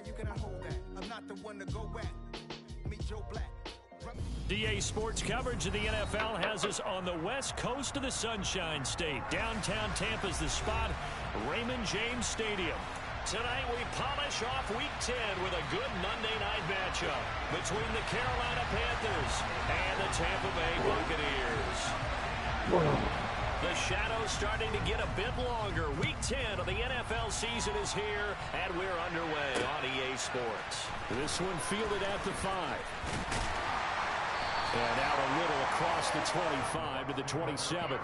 you cannot hold that. I'm not the one to go at. Meet Joe Black. DA Sports coverage of the NFL has us on the west coast of the Sunshine State. Downtown Tampa's the spot, Raymond James Stadium. Tonight we polish off Week 10 with a good Monday night matchup between the Carolina Panthers and the Tampa Bay Buccaneers. The shadow's starting to get a bit longer. Week 10 of the NFL season is here, and we're underway on EA Sports. This one fielded at the 5. And out a little across the 25 to the 27.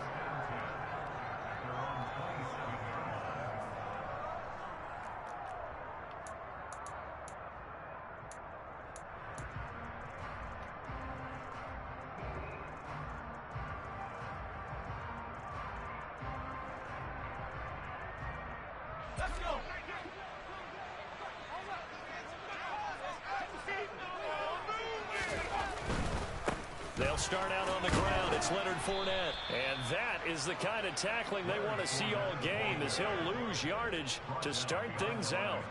They'll start out on the ground. It's Leonard Fournette. And that is the kind of tackling they want to see all game, as he'll lose yardage to start things out.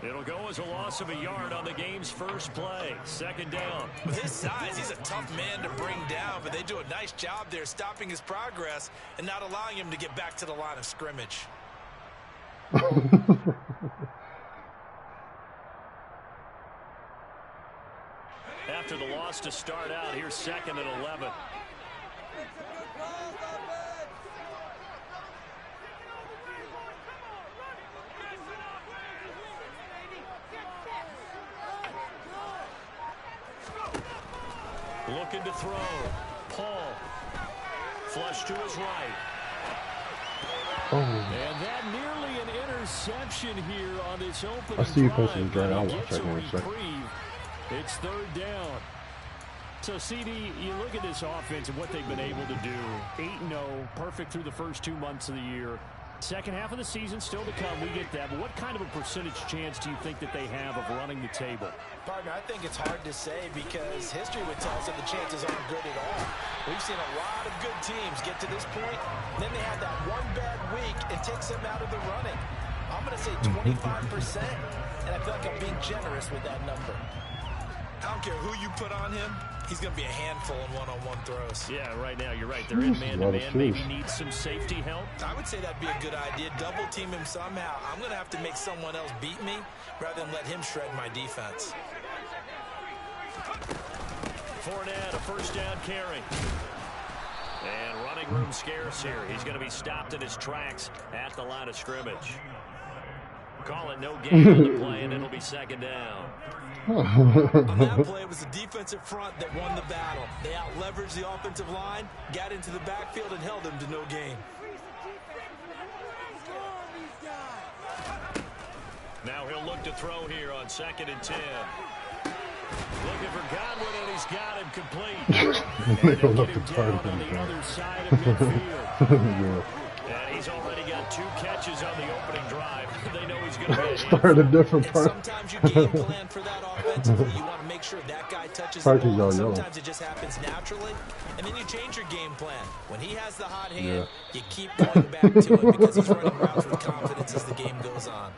It'll go as a loss of a yard on the game's first play. Second down. With his size, he's a tough man to bring down, but they do a nice job there stopping his progress and not allowing him to get back to the line of scrimmage. After the loss to start out, here's second and 11. Looking to throw. Paul. Flush to his right. Oh. And that nearly an interception here on this opening I see you posting drive. the I'll watch that in a second. It's third down. So, CD, you look at this offense and what they've been able to do. 8-0, perfect through the first 2 months of the year. Second half of the season still to come. We get that. But what kind of a percentage chance do you think that they have of running the table? Partner, I think it's hard to say because history would tell us that the chances aren't good at all. We've seen a lot of good teams get to this point, and then they have that one bad week and takes them out of the running. I'm going to say 25%, and I feel like I'm being generous with that number. I don't care who you put on him. He's going to be a handful in one-on-one throws. Yeah, right now, you're right. They're in man-to-man. Maybe need some safety help. I would say that'd be a good idea. Double team him somehow. I'm going to have to make someone else beat me rather than let him shred my defense. Fournette, a first down carry. And running room scarce here. He's going to be stopped in his tracks at the line of scrimmage. Call it no gain on the play, and it'll be second down. On that play, it was the defensive front that won the battle. They out-leveraged the offensive line, got into the backfield, and held them to no gain. Now he'll look to throw here on 2nd and 10. Looking for Godwin, and he's got him complete. They'll look to target on him. the other side of midfield. Yeah. And he's already got 2 catches on the opening drive. They know he's going to be Start a different part. Sometimes you game plan for that offensively. You want to make sure that guy touches the ball. Sometimes it just happens naturally. And then you change your game plan. When he has the hot hand, you keep going back to it because he's running routes with confidence as the game goes on.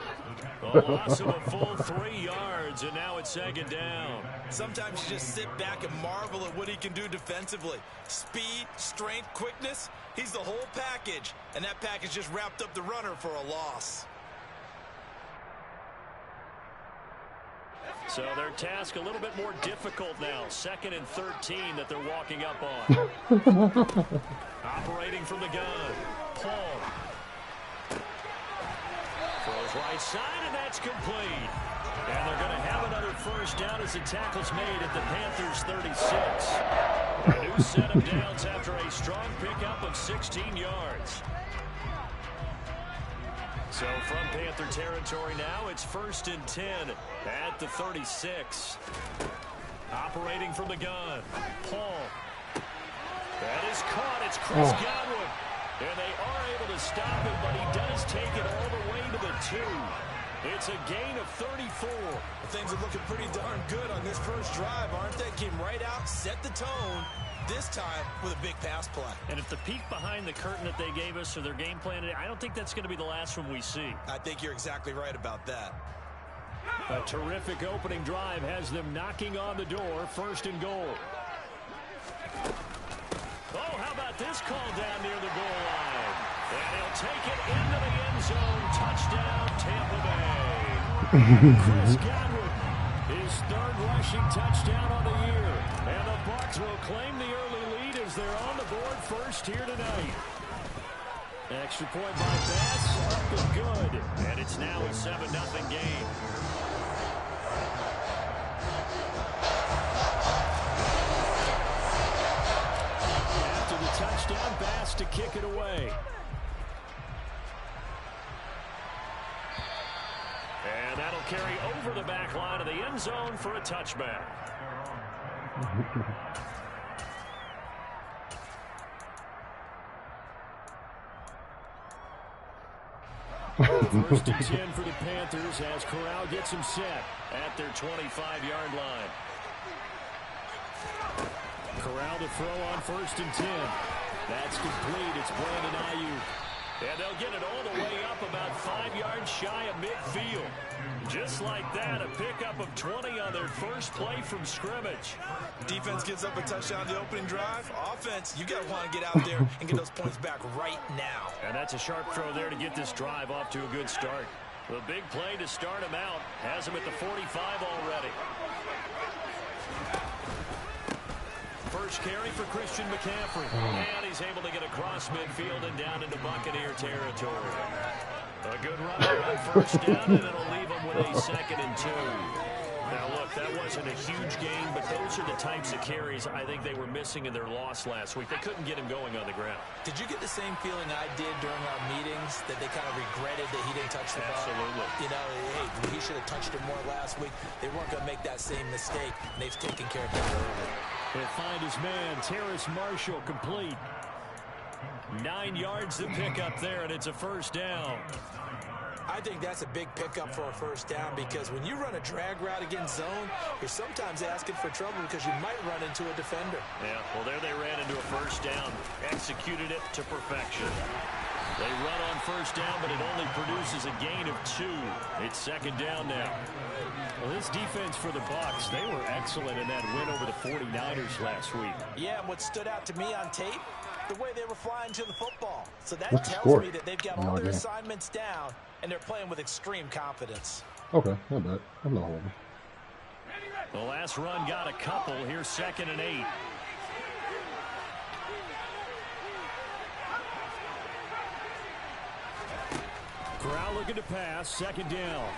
A loss of a full 3 yards, and now it's second down. Sometimes you just sit back and marvel at what he can do defensively. Speed, strength, quickness, he's the whole package. And that package just wrapped up the runner for a loss. So their task a little bit more difficult now. 2nd and 13 that they're walking up on. Operating from the gun. Paul. Throws right side, and that's complete. And they're going to have another first down as the tackle's made at the Panthers' 36. A new set of downs after a strong pickup of 16 yards. So from Panther territory now, it's 1st and 10 at the 36. Operating from the gun. Paul. That is caught. It's Chris Godwin. And they are able to stop him, but he does take it all the way to the 2. It's a gain of 34. Things are looking pretty darn good on this first drive, aren't they? Came right out, set the tone, this time with a big pass play. And if the peek behind the curtain that they gave us or their game plan, I don't think that's going to be the last one we see. I think you're exactly right about that. A terrific opening drive has them knocking on the door. 1st and goal. Oh, how about this call down near the goal line? And he'll take it into the end zone. Touchdown, Tampa Bay. Chris Godwin, his 3rd rushing touchdown on the year. And the Bucs will claim the early lead as they're on the board first here tonight. Extra point by Bass, up and good. And it's now a 7-0 game. After the touchdown, Bass to kick it away. And that'll carry over the back line of the end zone for a touchback. First and 10 for the Panthers as Corral gets him set at their 25-yard line. Corral to throw on 1st and 10. That's complete. It's Brandon Ayuk. And they'll get it all the way up about 5 yards shy of midfield. Just like that, a pickup of 20 on their first play from scrimmage. Defense gives up a touchdown the opening drive. Offense, you got to want to get out there and get those points back right now. And that's a sharp throw there to get this drive off to a good start. The big play to start him out has him at the 45 already. First carry for Christian McCaffrey. And he's able to get across midfield and down into Buccaneer territory. A good run on 1st down, and it'll leave him with a 2nd and 2. Now, look, that wasn't a huge gain, but those are the types of carries I think they were missing in their loss last week. They couldn't get him going on the ground. Did you get the same feeling I did during our meetings, that they kind of regretted that he didn't touch the ball? Absolutely. You know, hey, he should have touched it more last week. They weren't going to make that same mistake, and they've taken care of that early. He'll find his man, Terrace Marshall, complete. 9 yards to pick up there, and it's a 1st down. I think that's a big pickup for a 1st down, because when you run a drag route against zone, you're sometimes asking for trouble because you might run into a defender. Yeah, well, there they ran into a 1st down. Executed it to perfection. They run on 1st down, but it only produces a gain of 2. It's 2nd down now. Well, this defense for the Bucs, they were excellent in that win over the 49ers last week. Yeah, and what stood out to me on tape, the way they were flying to the football. So that What's the tells score? me that they've got all their assignments down, and they're playing with extreme confidence. Okay, not bad. I'm not holding. The last run got a couple. Here's 2nd and 8. Corral looking to pass. 2nd down.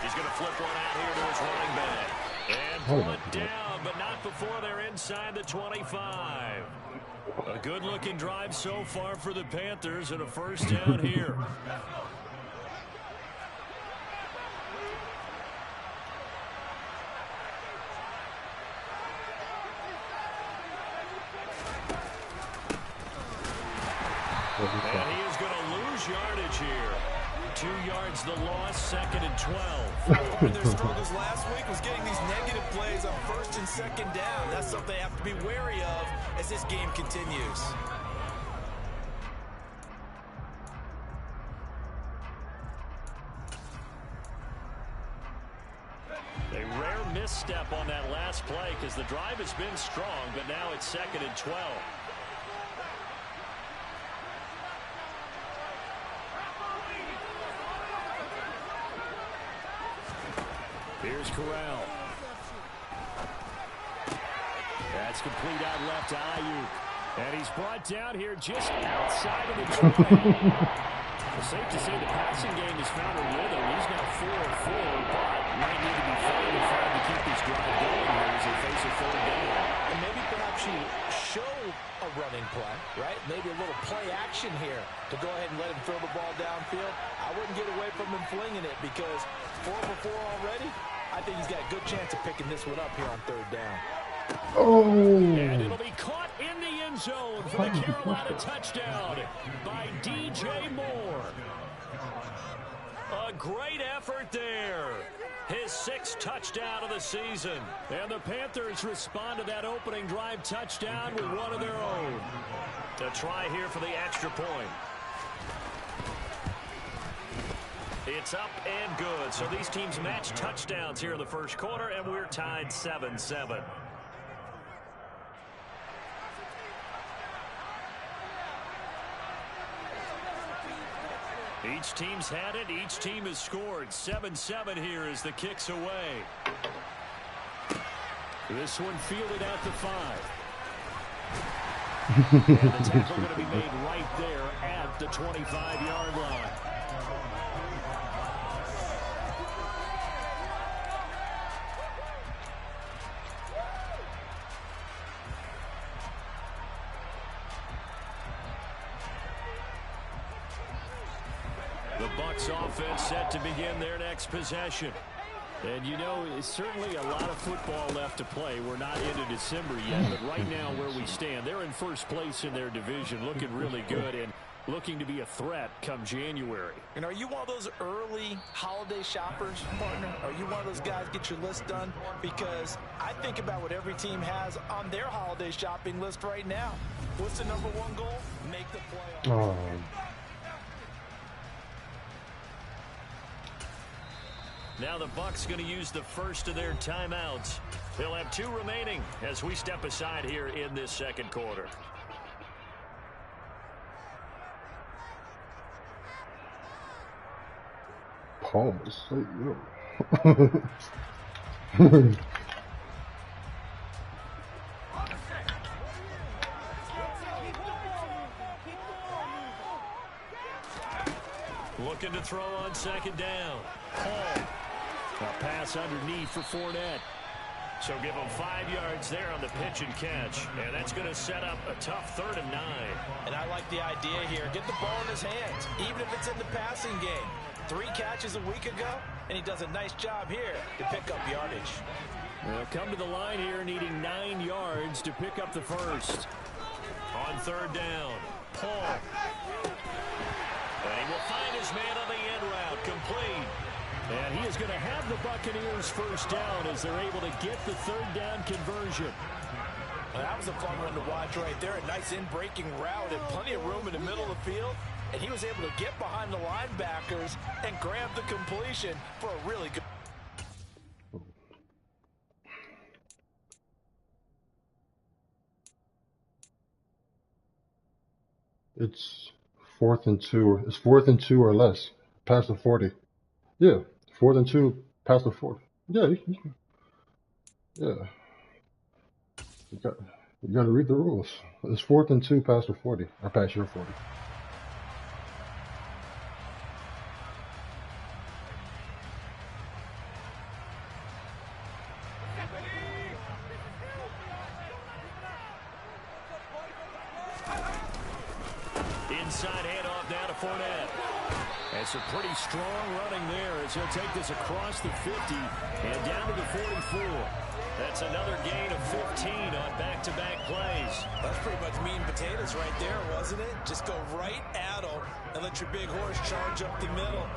He's going to flip one out here to his running back. And pull it down, but not before they're inside the 25. A good-looking drive so far for the Panthers, and a 1st down here. And he is going to lose yardage here. 2 yards the loss, 2nd and 12. One of their struggles last week was getting these negative plays on 1st and 2nd down. That's something they have to be wary of as this game continues. A rare misstep on that last play because the drive has been strong, but now it's 2nd and 12. Here's Corral. That's complete out left to Ayuk. And he's brought down here just outside of the 20. It's safe to say the passing game has found a rhythm. He's now 4 of 4, but might need to be fighting to keep this drive going here as they face a 3rd down. And maybe perhaps you show a running play, right? Maybe a little play action here to go ahead and let him throw the ball downfield. I wouldn't get away from him flinging it because 4 for 4 already. I think he's got a good chance of picking this one up here on 3rd down. Oh! And it'll be caught in the end zone for the Carolina touchdown by DJ Moore. A great effort there. His 6th touchdown of the season. And the Panthers respond to that opening drive touchdown with one of their own. A try here for the extra point. It's up and good. So these teams match touchdowns here in the first quarter, and we're tied 7-7. Each team's had it. Each team has scored. 7-7 here as the kick's away. This one fielded at the 5. And the tackle going to be made right there at the 25-yard line. The Bucs offense set to begin their next possession. And, you know, it's certainly a lot of football left to play. We're not into December yet, but right now where we stand, they're in first place in their division, looking really good and looking to be a threat come January. And are you one of those early holiday shoppers, partner? Are you one of those guys get your list done? Because I think about what every team has on their holiday shopping list right now. What's the #1 goal? Make the playoffs. Now the Bucs going to use the first of their timeouts. They'll have 2 remaining as we step aside here in this second quarter. Pause. Looking to throw on second down. Paul. A pass underneath for Fournette. So give him 5 yards there on the pitch and catch. And that's going to set up a tough 3rd and 9. And I like the idea here. Get the ball in his hands, even if it's in the passing game. 3 catches a week ago, and he does a nice job here to pick up yardage. They'll come to the line here needing 9 yards to pick up the first. On 3rd down, Paul. And he will find his man on the end route, complete. And he is going to have the Buccaneers first down as they're able to get the 3rd down conversion. Well, that was a fun one to watch right there. A nice in-breaking route and plenty of room in the middle of the field. And he was able to get behind the linebackers and grab the completion for a really good. It's 4th and 2. It's 4th and 2 or less. Past the 40. Yeah. 4th and 2 past the 40. Yeah. Yeah. You got to read the rules. It's 4th and 2 past the 40. Or past your 40. Inside handoff now to Fournette. It's a pretty strong running there as he'll take this across the 50 and down to the 44. That's another gain of 15 on back-to-back plays. That's pretty much meat and potatoes right there, wasn't it? Just go right at him and let your big horse charge up the middle.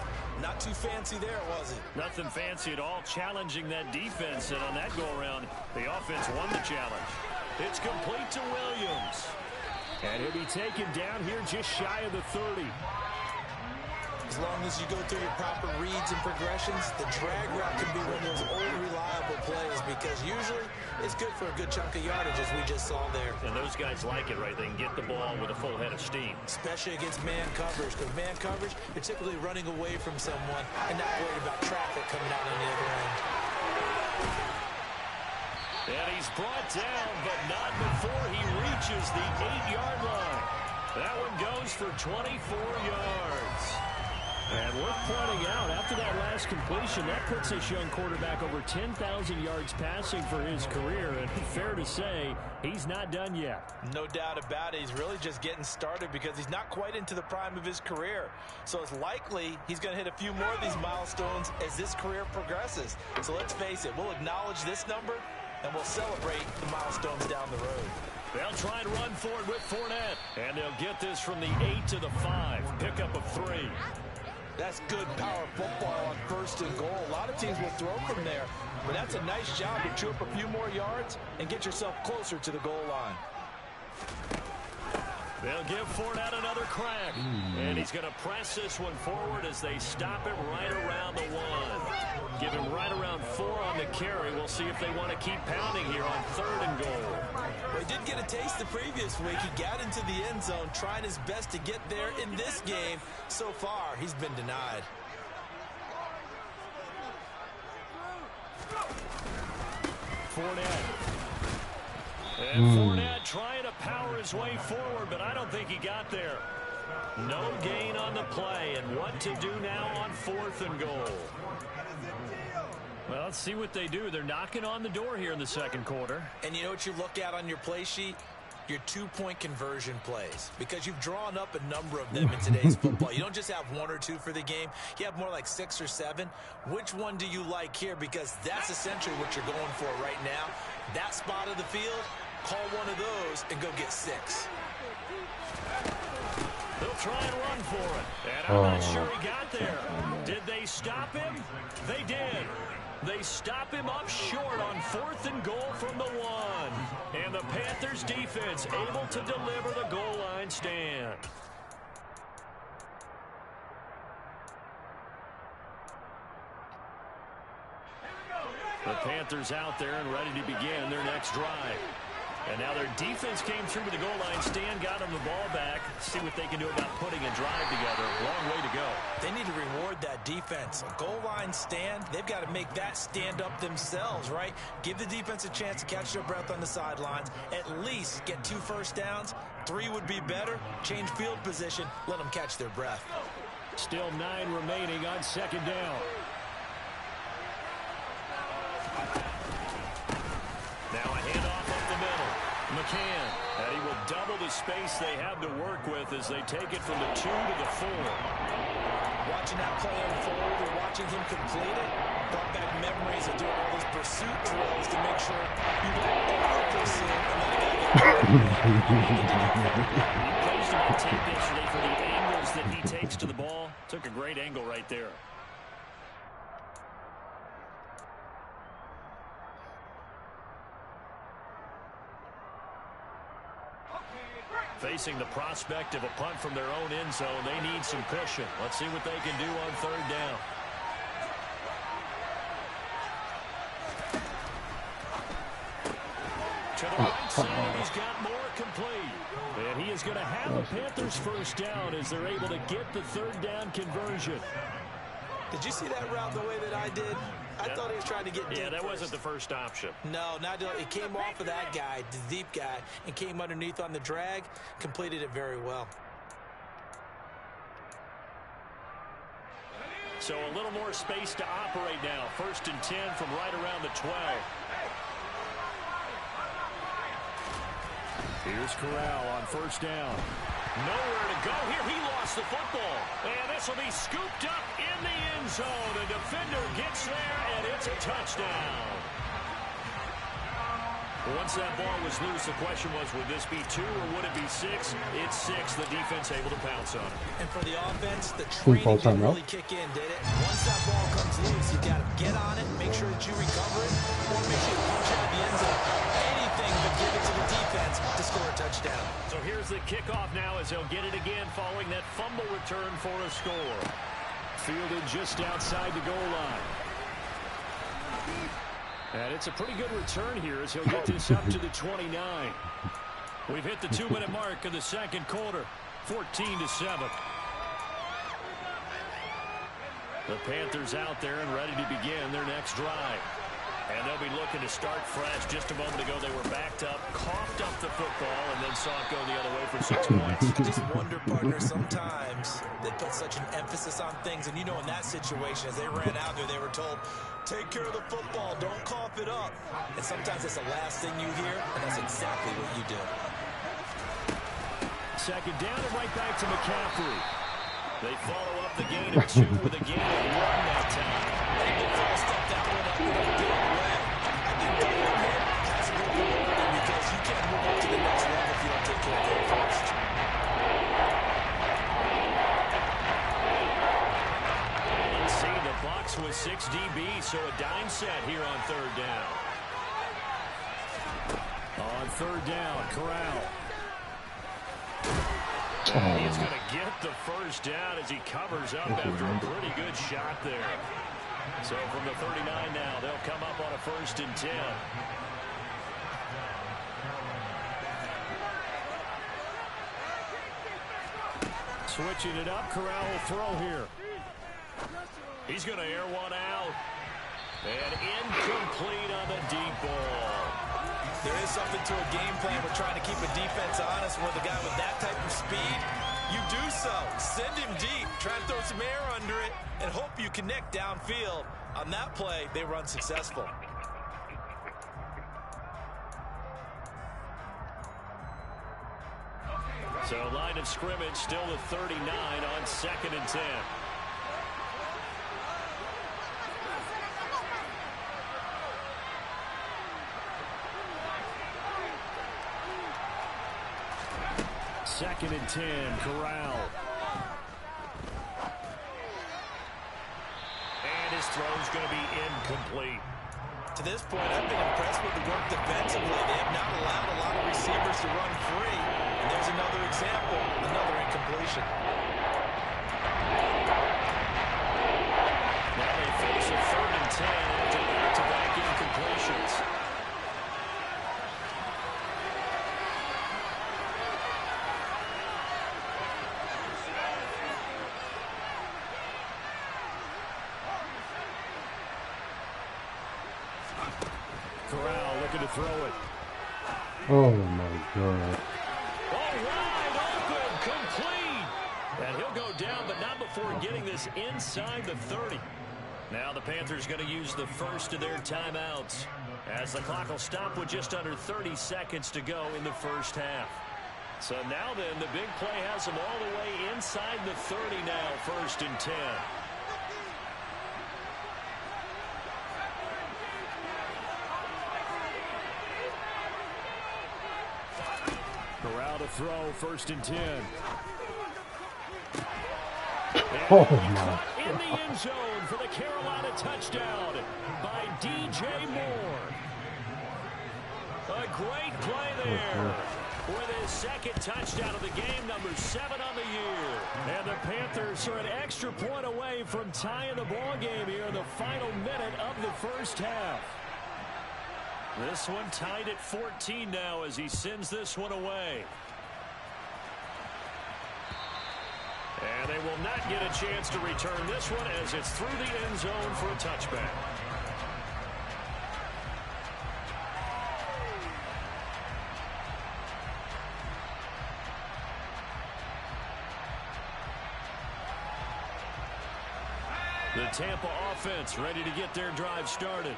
Not too fancy there, was it? Nothing fancy at all, challenging that defense. And on that go-around, the offense won the challenge. It's complete to Williams. And he'll be taken down here just shy of the 30. As long as you go through your proper reads and progressions, the drag route can be one of those old reliable plays because usually it's good for a good chunk of yardage as we just saw there. And those guys like it, right? They can get the ball with a full head of steam. Especially against man coverage, because man coverage, you're typically running away from someone and not worried about traffic coming out on the other end. And he's brought down, but not before he reaches the 8-yard line. That one goes for 24 yards. And worth pointing out, after that last completion, that puts this young quarterback over 10,000 yards passing for his career. And fair to say, he's not done yet. No doubt about it. He's really just getting started because he's not quite into the prime of his career. So it's likely he's going to hit a few more of these milestones as this career progresses. So let's face it, we'll acknowledge this number and we'll celebrate the milestones down the road. They'll try and run for it with Fournette. And they'll get this from the 8 to the 5. Pickup of 3. That's good power football on 1st and goal. A lot of teams will throw from there, but that's a nice job to chew up a few more yards and get yourself closer to the goal line. They'll give Fournette another crack. And he's going to press this one forward as they stop it right around the 1. Give him right around 4 on the carry. We'll see if they want to keep pounding here on 3rd and goal. Well, he did get a taste the previous week. He got into the end zone, trying his best to get there in this game. So far, he's been denied. Fournette. And Fournette trying to power his way forward, but I don't think he got there. No gain on the play, and what to do now on 4th and goal. Well, let's see what they do. They're knocking on the door here in the second quarter. And you know what you look at on your play sheet? Your 2-point conversion plays, because you've drawn up a number of them in today's football. You don't just have 1 or 2 for the game. You have more like 6 or 7. Which one do you like here? Because that's essentially what you're going for right now. That spot of the field, call one of those and go get 6. They'll try and run for it. And I'm not sure he got there. Did they stop him? They did. They stop him up short on 4th and goal from the 1. And the Panthers defense able to deliver the goal line stand. The Panthers out there and ready to begin their next drive. And now their defense came through to the goal line stand, got them the ball back. See what they can do about putting a drive together. Long way to go. They need to reward that defense. A goal line stand, they've got to make that stand up themselves, right? Give the defense a chance to catch their breath on the sidelines. At least get 2 first downs. 3 would be better. Change field position. Let them catch their breath. Still 9 remaining on 2nd down. Now a handoff up the middle. McCann. And he will double the space they have to work with as they take it from the 2 to the 4. Watching that play unfold or watching him complete it brought back memories of doing all those pursuit drills to make sure you don't over-pursue and then He praised him on tape yesterday for the angles that he takes to the ball. Took a great angle right there. Facing the prospect of a punt from their own end zone, they need some cushion. Let's see what they can do on 3rd down. To the right side, he's got more complete. And he is going to have a Panthers first down as they're able to get the 3rd down conversion. Did you see that route the way that I did? I thought he was trying to get deep. Yeah, that first. wasn't the first option. No, it came off of that guy, the deep guy, and came underneath on the drag. Completed it very well. So a little more space to operate now. 1st and 10 from right around the 12. Here's Corral on 1st down. Nowhere to go here. He lost the football. And this will be scooped up in the end zone. The defender gets there, and it's a touchdown. Once that ball was loose, the question was, would this be 2 or would it be 6? It's 6. The defense able to pounce on it. And for the offense, the training didn't really kick in, did it? Once that ball comes loose, you got to get on it, make sure that you recover it, or make sure you punch it in the end zone. Anything but give it to the defense to score a touchdown. So here's the kickoff now as they'll get it again following that fumble return for a score. Fielded just outside the goal line. And it's a pretty good return here as he'll get this up to the 29. We've hit the 2-minute mark of the second quarter. 14-7. The Panthers out there and ready to begin their next drive. And they'll be looking to start fresh. Just a moment ago, they were backed up, coughed up the football, and then saw it go the other way for 6 points. I just wonder, partner, sometimes they put such an emphasis on things. And, you know, in that situation, as they ran out there, they were told, take care of the football, don't cough it up. And sometimes that's the last thing you hear, and that's exactly what you do. 2nd down and right back to McCaffrey. They follow up the gain of 2 with a gain of 1 that time. They did step that one up in a big way. I think doing it has to be rewarding because you can't move up to the next level if you don't take care of it first. Let's see, the Bucs with 6 DBs, so a dime set here on 3rd down. On 3rd down, Corral. And he's going to get the first down as he covers up after a pretty good shot there. So from the 39 now, they'll come up on a 1st and 10. Switching it up, Corral will throw here. He's going to air one out. And incomplete on the deep ball. There is something to a game plan. We're trying to keep a defense honest. With a guy with that type of speed, you do so. Send him deep. Try to throw some air under it and hope you connect downfield. On that play, they were unsuccessful. So line of scrimmage still the 39 on 2nd and 10. Second and 10, Corral. And his throw's going to be incomplete. To this point, I've been impressed with the work defensively. They have not allowed a lot of receivers to run free. And there's another example, another incompletion. Now they face a 3rd and 10 after back-to-back incompletions. Corral looking to throw it. Oh my God. Wide open, complete. And he'll go down, but not before getting this inside the 30. Now the Panthers going to use the first of their timeouts, as the clock will stop with just under 30 seconds to go in the first half. So now then, the big play has them all the way inside the 30 now, 1st and 10. Corral to throw, 1st and 10. Oh my. In the end zone for the Carolina touchdown by DJ Moore. A great play there with his 2nd touchdown of the game, number 7 on the year. And the Panthers are an extra point away from tying the ball game here in the final minute of the first half. This one tied at 14 now as he sends this one away. And they will not get a chance to return this one as it's through the end zone for a touchback. The Tampa offense ready to get their drive started.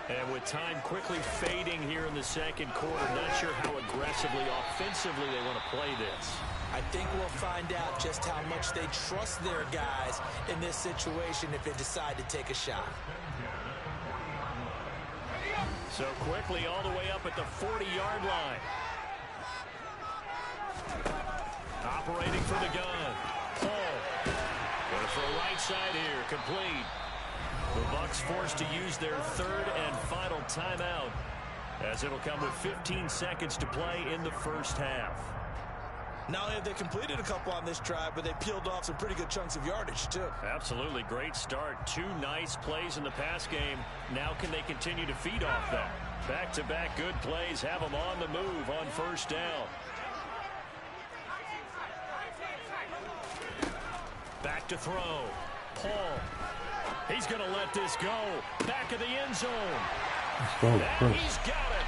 And with time quickly fading here in the 2nd quarter, not sure how aggressively, offensively they want to play this. I think we'll find out just how much they trust their guys in this situation if they decide to take a shot. So quickly all the way up at the 40-yard line. Operating for the gun. Paul. Going for a right side here. Complete. The Bucs forced to use their 3rd and final timeout, as it'll come with 15 seconds to play in the first half. Not only have they completed a couple on this drive, but they peeled off some pretty good chunks of yardage, too. Absolutely. Great start. 2 nice plays in the pass game. Now can they continue to feed off that? Back-to-back good plays have them on the move on 1st down. Back to throw. Paul. He's going to let this go. Back of the end zone. And he's got it.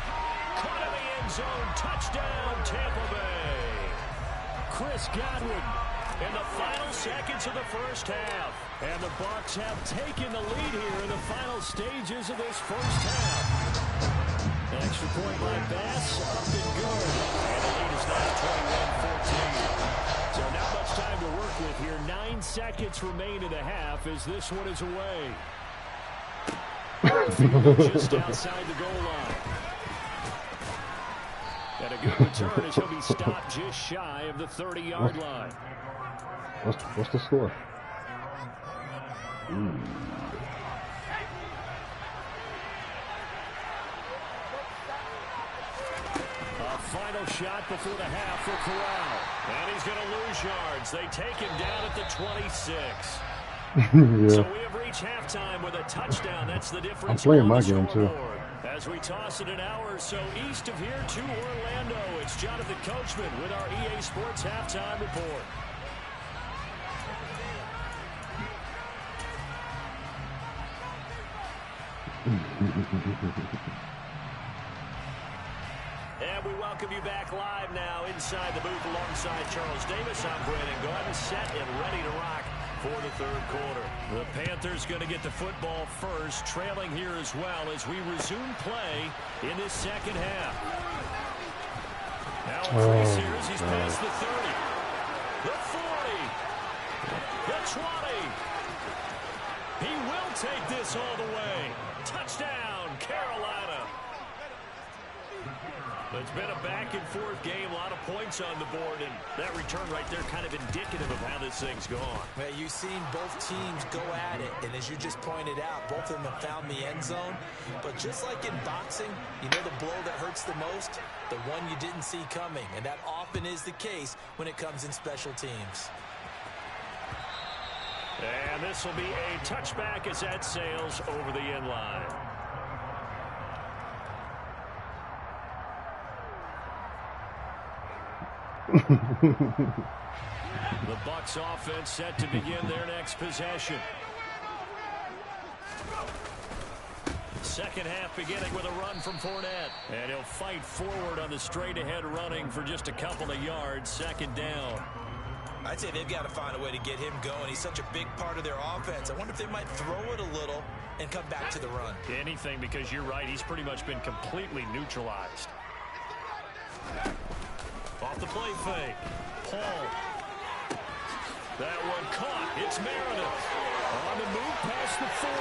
Caught in the end zone. Touchdown, Tampa Bay. Chris Godwin in the final seconds of the first half. And the Bucs have taken the lead here in the final stages of this first half. An extra point by Bass, up and good. And the lead is now 21-14. So not much time to work with here. 9 seconds remain in the half as this one is away. Just outside the goal line. And a good return as he'll be stopped just shy of the 30-yard line. What's the score? A final shot before the half for Corral. And he's going to lose yards. They take him down at the 26. Yeah. So we have reached halftime with a touchdown. That's the difference. I'm playing on my the game, too. scoreboard. As we toss it an hour or so east of here to Orlando, it's Jonathan Coachman with our EA Sports Halftime Report. And we welcome you back live now inside the booth alongside Charles Davis. I'm Brandon Gordon, set and ready to rock for the third quarter. The Panthers going to get the football first, trailing here as well as we resume play in this second half. Now in 3 series, he's past the 30, the 40, the 20. He will take this all the way. Touchdown, Carolina. It's been a back-and-forth game, a lot of points on the board, and that return right there kind of indicative of how this thing's gone. Well, you've seen both teams go at it, and as you just pointed out, both of them have found the end zone. But just like in boxing, you know the blow that hurts the most? The one you didn't see coming, and that often is the case when it comes in special teams. And this will be a touchback as that sails over the end line. The Bucs offense set to begin their next possession. Second half beginning with a run from Fournette. And he'll fight forward on the straight-ahead running for just a couple of yards. Second down. I'd say they've got to find a way to get him going. He's such a big part of their offense. I wonder if they might throw it a little and come back to the run. Anything, because you're right. He's pretty much been completely neutralized. Off the play fake. Paul. That one caught. It's Meredith. On the move past the 40.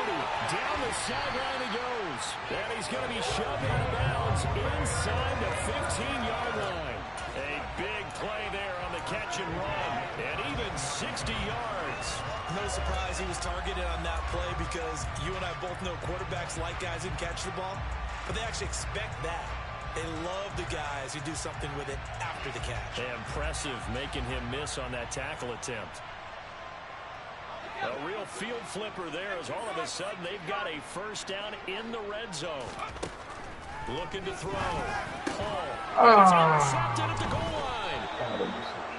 Down the sideline he goes. And he's going to be shoved out of bounds inside the 15-yard line. A big play there on the catch and run. And even 60 yards. No surprise he was targeted on that play because you and I both know quarterbacks like guys who catch the ball, but they actually expect that. They love the guys who do something with it after the catch. Impressive making him miss on that tackle attempt. A real field flipper there as all of a sudden they've got a first down in the red zone. Looking to throw. Paul. It's intercepted at the goal line.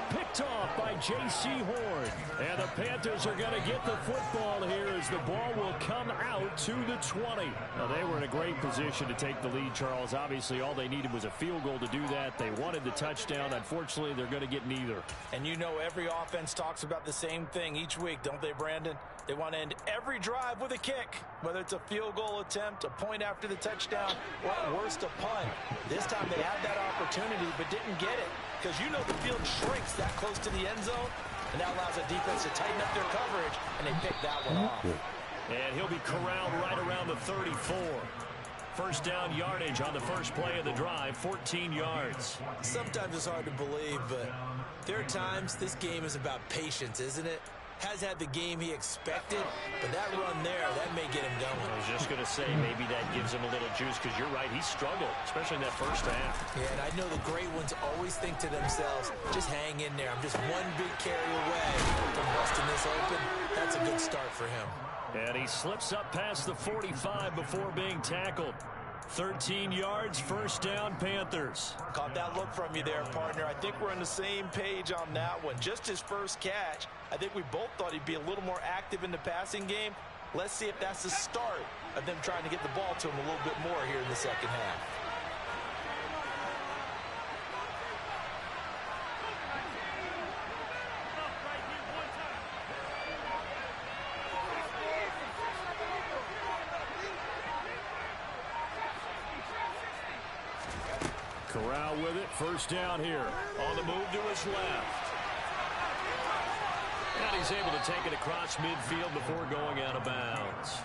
Picked off by J.C. Horn. And the Panthers are going to get the football here as the ball will come out to the 20. Now, they were in a great position to take the lead, Charles. Obviously, all they needed was a field goal to do that. They wanted the touchdown. Unfortunately, they're going to get neither. And you know every offense talks about the same thing each week, don't they, Brandon? They want to end every drive with a kick, whether it's a field goal attempt, a point after the touchdown, or at worst, a punt. This time they had that opportunity but didn't get it because you know the field shrinks that close to the end zone, and that allows the defense to tighten up their coverage, and they picked that one off. And he'll be corralled right around the 34. First down yardage on the first play of the drive, 14 yards. Sometimes it's hard to believe, but there are times this game is about patience, isn't it? Has had the game he expected, but that run there, that may get him going. I was just going to say maybe that gives him a little juice because you're right, he struggled, especially in that first half. Yeah, and I know the great ones always think to themselves, just hang in there. I'm just one big carry away from busting this open. That's a good start for him. And he slips up past the 45 before being tackled. 13 yards, first down, Panthers. Caught that look from you there, partner. I think we're on the same page on that one. Just his first catch. I think we both thought he'd be a little more active in the passing game. Let's see if that's the start of them trying to get the ball to him a little bit more here in the second half. Corral with it, first down here. On the move to his left. And he's able to take it across midfield before going out of bounds.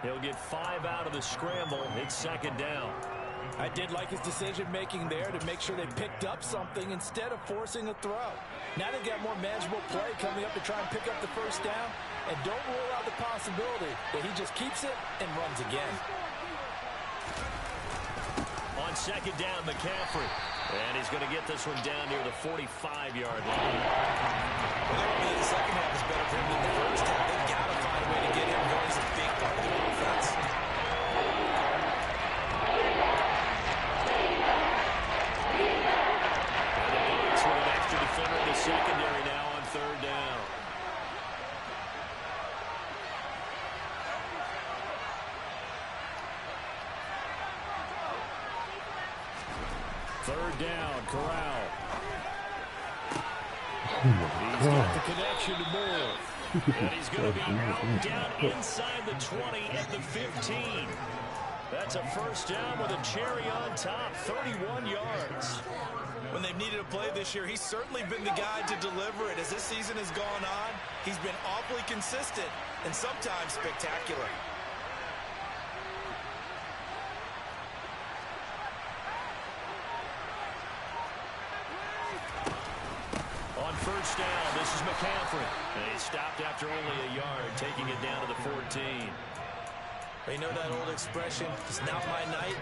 He'll get 5 out of the scramble. It's second down. I did like his decision-making there to make sure they picked up something instead of forcing a throw. Now they've got more manageable play coming up to try and pick up the first down. And don't rule out the possibility that he just keeps it and runs again. On second down, McCaffrey. And he's going to get this one down near the 45-yard line. Well, the second half is better for him than the first half. They've got to find a way to get him going. He's a big part of their offense. And the Bucs with an extra defender in the secondary now on third down. Third down, Corral. He's got the connection to Moore. And he's going to be out down inside the 20 at the 15. That's a first down with a cherry on top, 31 yards. When they've needed a play this year, he's certainly been the guy to deliver it. As this season has gone on, he's been awfully consistent and sometimes spectacular. On first down, this is McCaffrey. And he stopped after only a yard, taking it down to the 14. You know that old expression, it's not my night?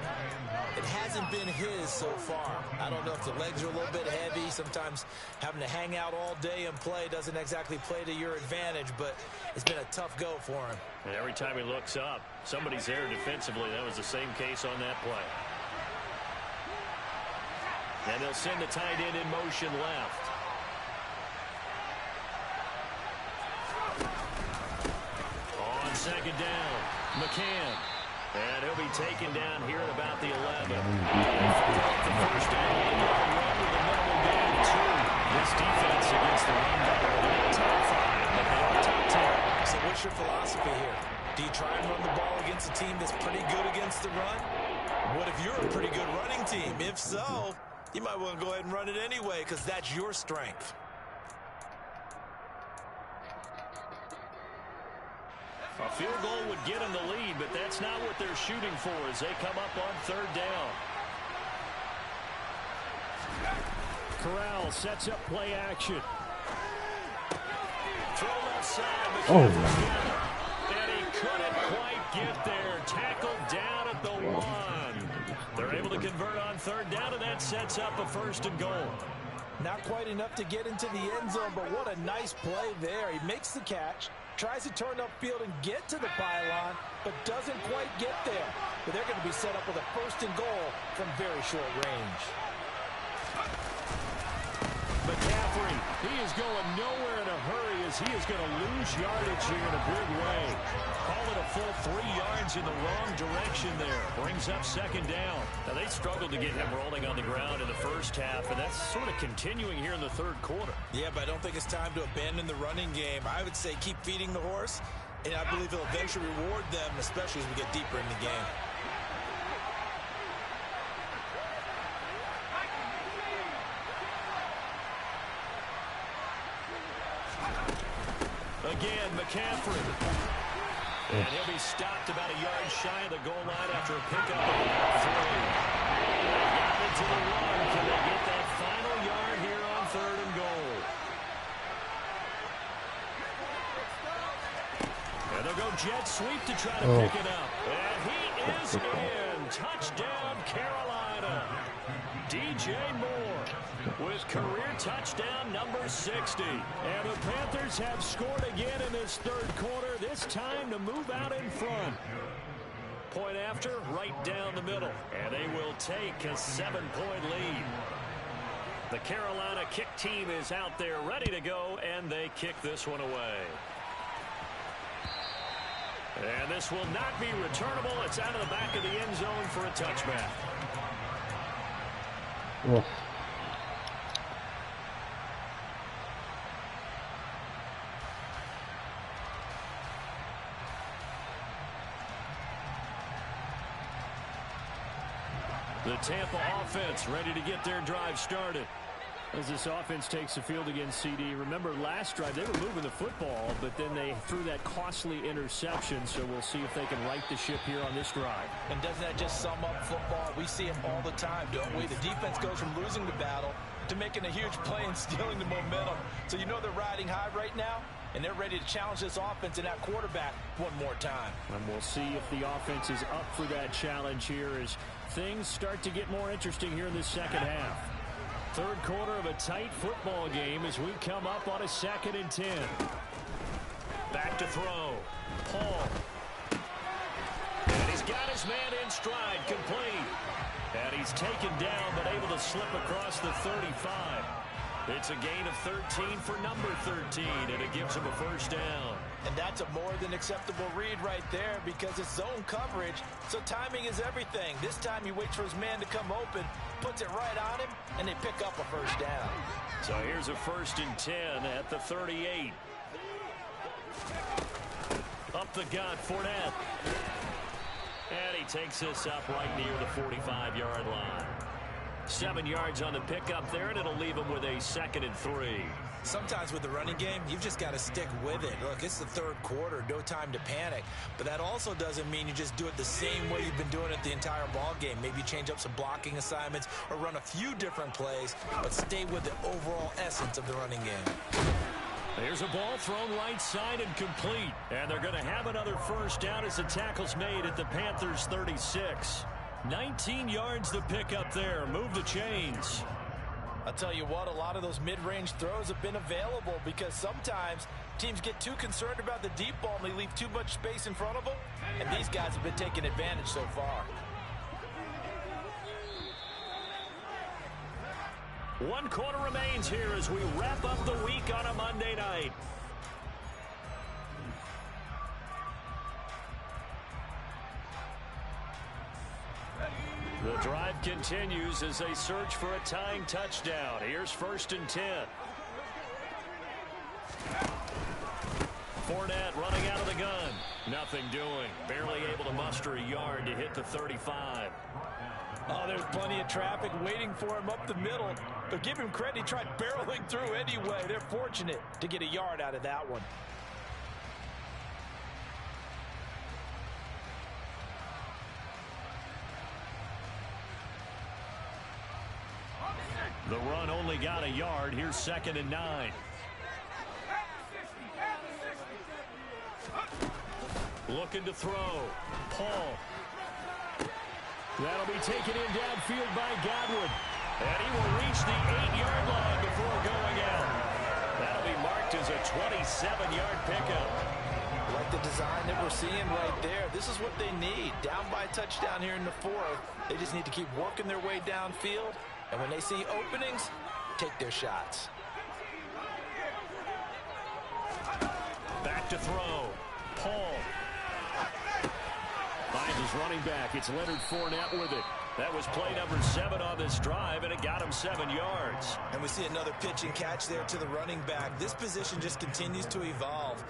It hasn't been his so far. I don't know if the legs are a little bit heavy. Sometimes having to hang out all day and play doesn't exactly play to your advantage, but it's been a tough go for him. And every time he looks up, somebody's there defensively. That was the same case on that play. And they'll send the tight end in motion left. On second down, McCann. And he'll be taken down here at about the 11. The first down, run with a minimal gain of 2. This defense against the run top 5, but they are top 10. So what's your philosophy here? Do you try and run the ball against a team that's pretty good against the run? What if you're a pretty good running team? If so, you might want to go ahead and run it anyway because that's your strength. A field goal would get them the lead, but that's not what they're shooting for as they come up on third down. Corral sets up play action. Throw left side. Oh, And he couldn't quite get there. Tackled down at the 1. They're able to convert on third down, and that sets up a first and goal. Not quite enough to get into the end zone, but what a nice play there. He makes the catch, tries to turn upfield and get to the pylon, but doesn't quite get there. But they're going to be set up with a first and goal from very short range. McCaffrey, he is going nowhere in a hurry as he is going to lose yardage here in a big way. Call it a full 3 yards in the wrong direction there. Brings up second down. Now, they struggled to get him rolling on the ground in the first half, and that's sort of continuing here in the third quarter. Yeah, but I don't think it's time to abandon the running game. I would say keep feeding the horse, and I believe he'll eventually reward them, especially as we get deeper in the game. Again, McCaffrey. And he'll be stopped about a yard shy of the goal line after a pickup of about 3. Got into the run. Can they get that final yard here on third and goal? And they'll go jet sweep to try to pick it up. And he is in. Touchdown, Carolina. DJ Moore with career touchdown number 60. And the Panthers have scored again in this third quarter, this time to move out in front. Point after, right down the middle. And they will take a 7-point lead. The Carolina kick team is out there ready to go, and they kick this one away. And this will not be returnable. It's out of the back of the end zone for a touchback. oh. The Tampa offense ready to get their drive started. As this offense takes the field against CD, remember last drive they were moving the football, but then they threw that costly interception, so we'll see if they can right the ship here on this drive. And doesn't that just sum up football? We see it all the time, don't we? The defense goes from losing the battle to making a huge play and stealing the momentum. So you know they're riding high right now, and they're ready to challenge this offense and that quarterback one more time. And we'll see if the offense is up for that challenge here as things start to get more interesting here in this second half. Third quarter of a tight football game as we come up on a 2nd and 10. Back to throw. Paul. And he's got his man in stride, complete. And he's taken down, but able to slip across the 35. It's a gain of 13 for number 13, and it gives him a first down. And that's a more than acceptable read right there because it's zone coverage, so timing is everything. This time he waits for his man to come open, puts it right on him, and they pick up a first down. So here's a 1st and 10 at the 38. Up the gut, Fournette. And he takes this up right near the 45-yard line. 7 yards on the pickup there, and it'll leave him with a 2nd and 3. Sometimes with the running game, you've just got to stick with it. Look, it's the third quarter, no time to panic. But that also doesn't mean you just do it the same way you've been doing it the entire ball game. Maybe change up some blocking assignments or run a few different plays, but stay with the overall essence of the running game. There's a ball thrown right side and complete. And they're going to have another first down as the tackle's made at the Panthers' 36. 19 yards to pick up there. Move the chains. I'll tell you what, a lot of those mid-range throws have been available because sometimes teams get too concerned about the deep ball and they leave too much space in front of them. And these guys have been taking advantage so far. 1 quarter remains here as we wrap up the week on a Monday night. The drive continues as they search for a tying touchdown. Here's 1st and 10. Fournette running out of the gun. Nothing doing. Barely able to muster a yard to hit the 35. Oh, there's plenty of traffic waiting for him up the middle. But give him credit, he tried barreling through anyway. They're fortunate to get a yard out of that one. The run only got a yard. Here's 2nd and 9. Looking to throw. Paul. That'll be taken in downfield by Godwin. And he will reach the 8-yard line before going out. That'll be marked as a 27-yard pickup. Like the design that we're seeing right there. This is what they need. Down by a touchdown here in the 4th. They just need to keep working their way downfield. And when they see openings, take their shots. Back to throw. Paul. Finds his running back. It's Leonard Fournette with it. That was play number 7 on this drive, and it got him 7 yards. And we see another pitch and catch there to the running back. This position just continues to evolve.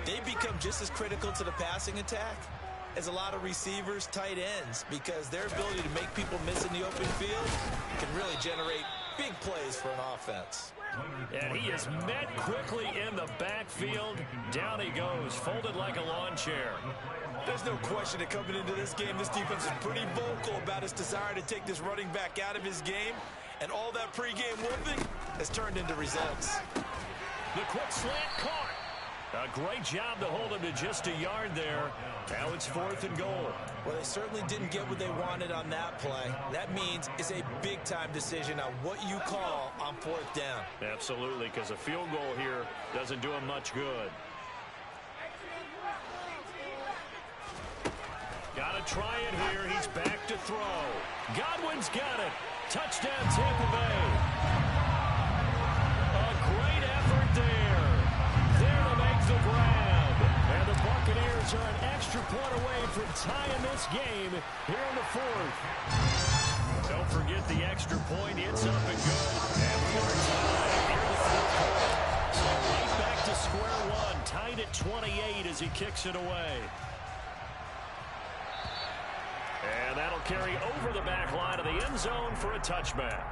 They become just as critical to the passing attack as a lot of receivers, tight ends, because their ability to make people miss in the open field can really generate big plays for an offense. And he is met quickly in the backfield. Down he goes, folded like a lawn chair. There's no question that coming into this game, this defense is pretty vocal about its desire to take this running back out of his game. And all that pregame whooping has turned into results. The quick slant caught. A great job to hold him to just a yard there. Now it's 4th and goal. Well, they certainly didn't get what they wanted on that play. That means it's a big-time decision on what you call on 4th down. Absolutely, because a field goal here doesn't do him much good. Got to try it here. He's back to throw. Godwin's got it. Touchdown, Tampa Bay. A great effort there. There to make the grab. And the Buccaneers are an extra point away from tying this game here in the 4th. Don't forget the extra point. It's up and good. And we are tied here in the 4th quarter. So right back to square one. Tied at 28 as he kicks it away. And that'll carry over the back line of the end zone for a touchback.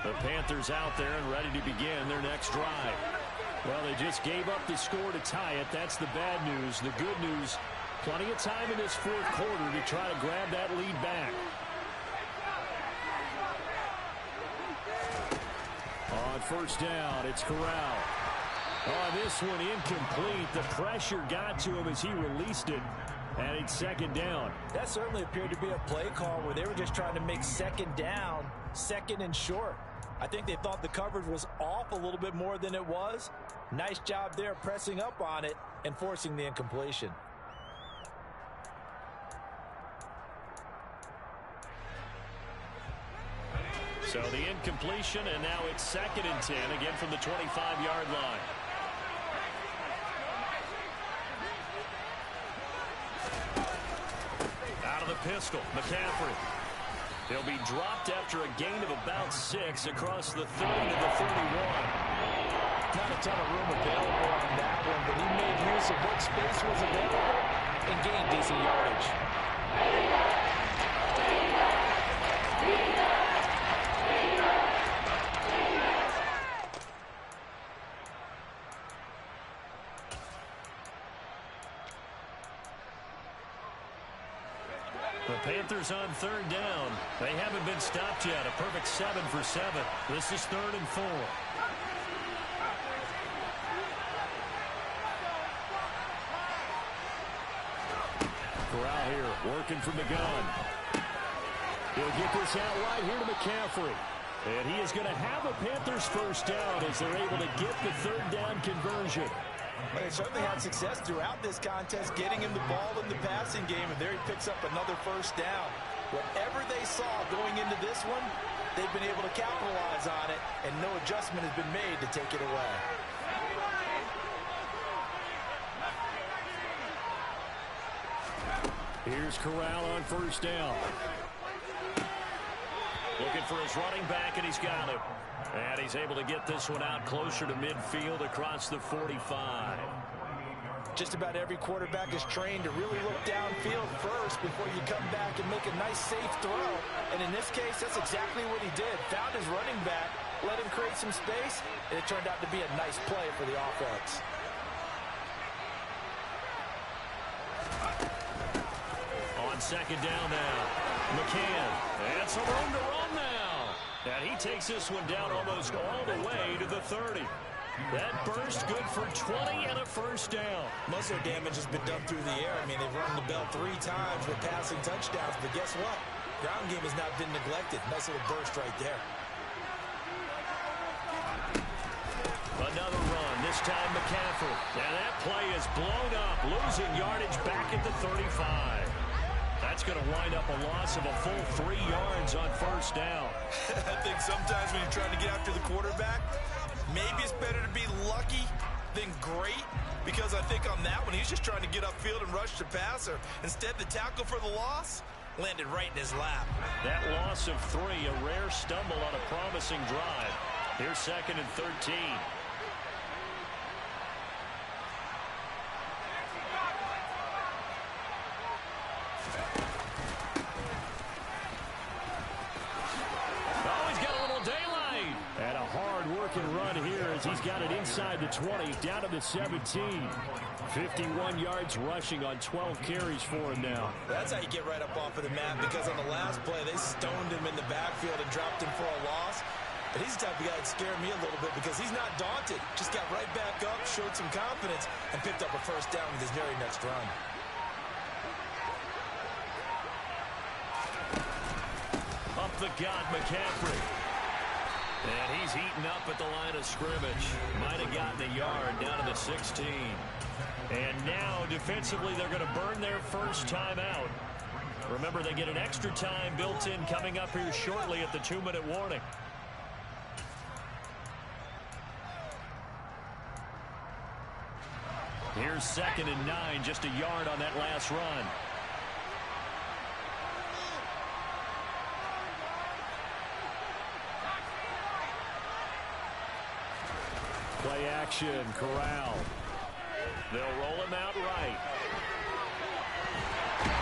The Panthers out there and ready to begin their next drive. Well, they just gave up the score to tie it. That's the bad news. The good news, plenty of time in this 4th quarter to try to grab that lead back. on first down. It's Corral. Oh, this one incomplete. The pressure got to him as he released it. And it's second down. That certainly appeared to be a play call where they were just trying to make second down, second and short. I think they thought the coverage was off a little bit more than it was. Nice job there pressing up on it and forcing the incompletion. So the incompletion, and now it's second and 10, again from the 25-yard line. Out of the pistol, McCaffrey. He'll be dropped after a gain of about 6 across the 30 to the 31. Not a ton of room available on that one, but he made use of what space was available and gained decent yardage. The Panthers on third down. They haven't been stopped yet. A perfect 7 for 7. This is 3rd and 4. Corral here, working from the gun. He'll get this out right here to McCaffrey. And he is going to have a Panthers first down as they're able to get the third down conversion. But they certainly had success throughout this contest, getting him the ball in the passing game, and there he picks up another first down. Whatever they saw going into this one, they've been able to capitalize on it, and no adjustment has been made to take it away. Here's Corral on first down. Looking for his running back, and he's got him. And he's able to get this one out closer to midfield across the 45. Just about every quarterback is trained to really look downfield first before you come back and make a nice, safe throw. And in this case, that's exactly what he did. Found his running back, let him create some space, and it turned out to be a nice play for the offense. On second down now, McCann. And some room to run now. And he takes this one down almost all the way to the 30. That burst good for 20 and a first down. Most of their damage has been done through the air. I mean, they've rung the bell 3 times with passing touchdowns. But guess what? Ground game has not been neglected. Nice little burst right there. Another run, this time McCaffrey. And that play is blown up, losing yardage back at the 35. That's going to wind up a loss of a full 3 yards on first down. I think sometimes when you're trying to get after the quarterback, maybe it's better to be lucky than great, because I think on that one, he's just trying to get upfield and rush the passer. Instead, the tackle for the loss landed right in his lap. That loss of 3, a rare stumble on a promising drive. Here's 2nd and 13. Run here as he's got it inside the 20, down to the 17. 51 yards rushing on 12 carries for him now. That's how you get right up off of the mat, because on the last play, they stoned him in the backfield and dropped him for a loss. But he's the type of guy that scared me a little bit, because he's not daunted. Just got right back up, showed some confidence, and picked up a first down with his very next run. Up the gut, McCaffrey. And he's eaten up at the line of scrimmage. Might have gotten a yard down to the 16. And now, defensively, they're going to burn their first time out. Remember, they get an extra time built in coming up here shortly at the 2-minute warning. Here's 2nd and 9, just a yard on that last run. Play action, Corral. They'll roll him out right.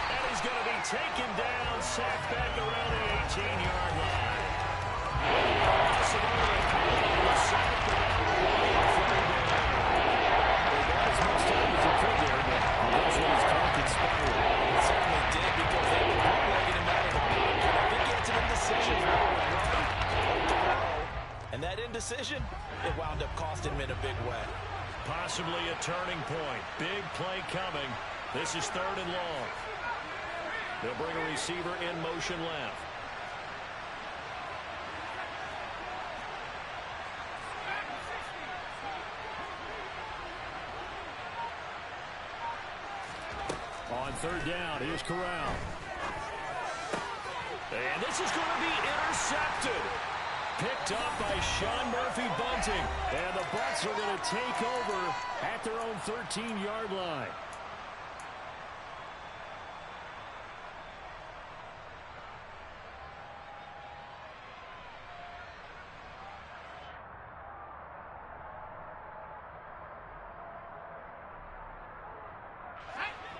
And he's going to be taken down, sacked back around the 18-yard line. Sacked around They got as much time as he could there, but eventually his clock expired. It certainly did, because they were bootlegging him out of the pocket. I think he had some indecision. And that indecision decision, it wound up costing him in a big way. Possibly a turning point. Big play coming. This is 3rd and long. They'll bring a receiver in motion left. On 3rd down, here's Corral. And this is going to be intercepted. Picked up by Sean Murphy-Bunting. And the Bucs are going to take over at their own 13-yard line.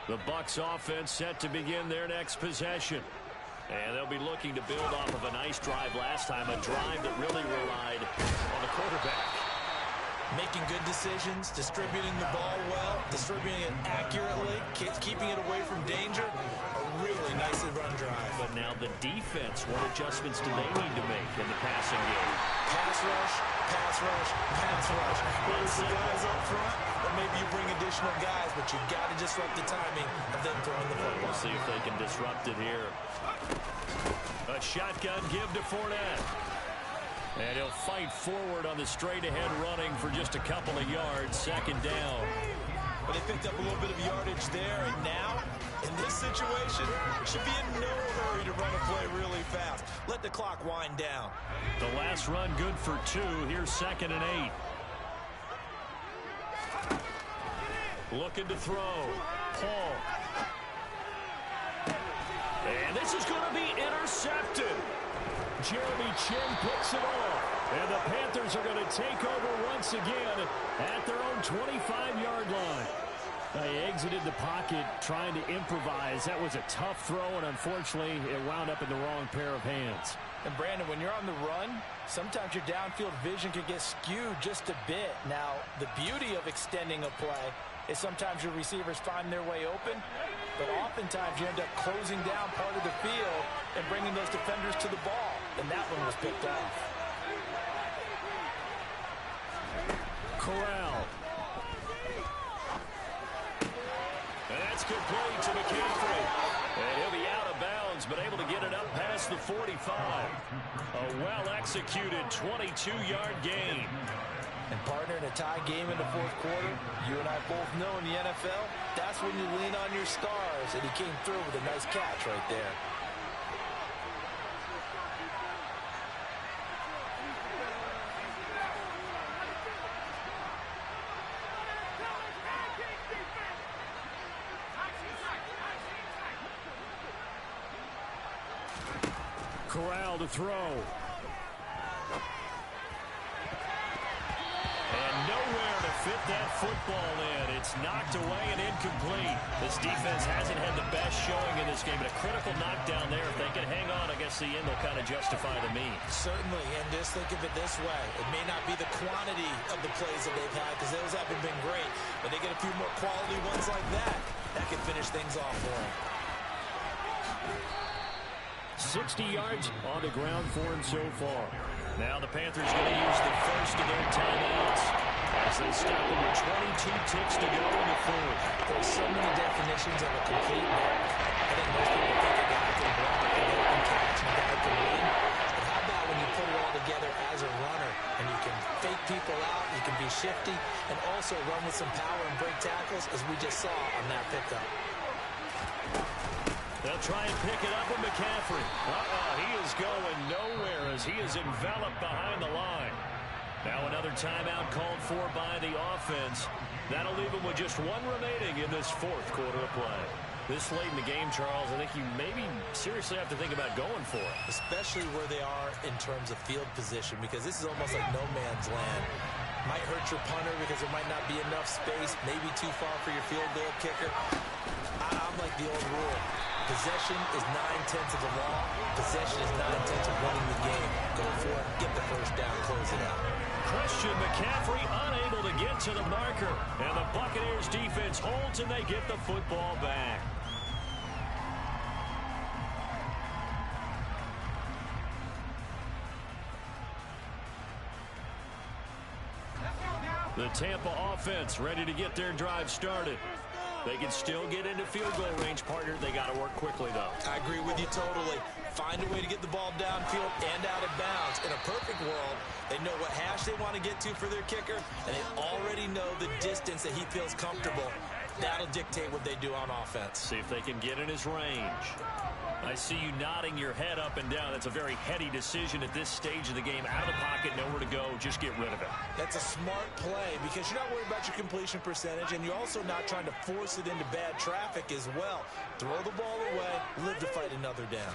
The Bucs offense set to begin their next possession. And they'll be looking to build off of a nice drive last time, a drive that really relied on the quarterback. Making good decisions, distributing the ball well, distributing it accurately, keeping it away from danger. A really nicely run drive. But now the defense, what adjustments do they need to make in the passing game? Pass rush, pass rush, pass rush. Whether it's the guys up front, or maybe you bring additional guys, but you've got to disrupt the timing of them throwing the football. We'll see if they can disrupt it here. A shotgun give to Fournette. And he'll fight forward on the straight-ahead running for just a couple of yards. 2nd down. But they picked up a little bit of yardage there, and now, in this situation, should be in no hurry to run a play really fast. Let the clock wind down. The last run good for 2. Here's 2nd and 8. Looking to throw. Paul. And this is going to be intercepted. Jeremy Chin picks it off. And the Panthers are going to take over once again at their own 25-yard line. They exited the pocket trying to improvise. That was a tough throw, and unfortunately, it wound up in the wrong pair of hands. And Brandon, when you're on the run, sometimes your downfield vision can get skewed just a bit. Now, the beauty of extending a play is sometimes your receivers find their way open, but oftentimes you end up closing down part of the field and bringing those defenders to the ball. And that one was picked off. Corral. And that's complete to McCaffrey. And he'll be out of bounds, but able to get it up past the 45. A well-executed 22-yard gain. And partner, in a tie game in the 4th quarter, you and I both know in the NFL, that's when you lean on your stars. And he came through with a nice catch right there. Corral to throw. And nowhere to fit that football in. It's knocked away and incomplete. This defense hasn't had the best showing in this game, but a critical knockdown there. If they can hang on, I guess the end will kind of justify the means. Certainly, and just think of it this way. It may not be the quantity of the plays that they've had, because those haven't been great, but they get a few more quality ones like that. That can finish things off for them. 60 yards on the ground for him so far. Now the Panthers going to use the first of their timeouts as they stop him with 22 ticks to go in the 4th. There's so many definitions of a complete mark. I think most people think a guy can block, a guy can catch, and a guy can run. But how about when you put it all together as a runner and you can fake people out, you can be shifty, and also run with some power and break tackles, as we just saw on that pickup. They'll try and pick it up with McCaffrey. He is going nowhere as he is enveloped behind the line. Now another timeout called for by the offense. That'll leave him with just one remaining in this 4th quarter of play. This late in the game, Charles, I think you maybe seriously have to think about going for it. Especially where they are in terms of field position, because this is almost like no man's land. Might hurt your punter because there might not be enough space, maybe too far for your field goal kicker. I'm like the old rule. Possession is 9/10 of the law. Possession is 9/10 of winning the game. Go for it, get the first down, close it out. Christian McCaffrey unable to get to the marker. And the Buccaneers defense holds and they get the football back. The Tampa offense ready to get their drive started. They can still get into field goal range, partner. They got to work quickly, though. I agree with you totally. Find a way to get the ball downfield and out of bounds. In a perfect world, they know what hash they want to get to for their kicker, and they already know the distance that he feels comfortable. That'll dictate what they do on offense. See if they can get in his range. I see you nodding your head up and down. That's a very heady decision at this stage of the game. Out of the pocket, nowhere to go. Just get rid of it. That's a smart play because you're not worried about your completion percentage, and you're also not trying to force it into bad traffic as well. Throw the ball away, live to fight another down.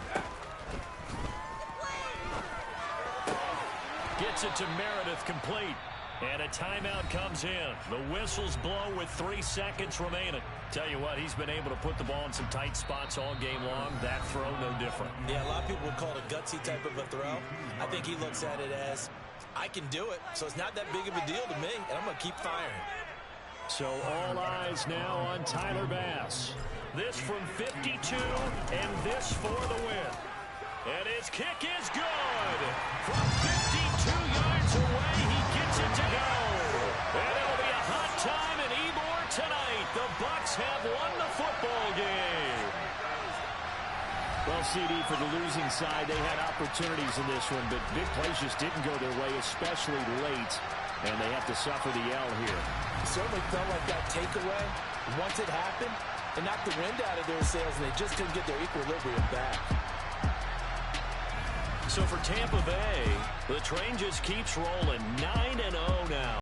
Gets it to Meredith, complete. And a timeout comes in. The whistles blow with 3 seconds remaining. Tell you what, he's been able to put the ball in some tight spots all game long. That throw, no different. Yeah, a lot of people would call it a gutsy type of a throw. I think he looks at it as, I can do it, so it's not that big of a deal to me, and I'm going to keep firing. So all eyes now on Tyler Bass. This from 52, and this for the win. And his kick is good. From 52 yards away, he gets it to go. And it'll be a hot time in Ybor tonight. The Bucs have won the football game. Well, CD, for the losing side, they had opportunities in this one, but big plays just didn't go their way, especially late. And they have to suffer the L here. It certainly felt like that takeaway, once it happened, it knocked the wind out of their sails, and they just didn't get their equilibrium back. So for Tampa Bay, the train just keeps rolling 9-0 now.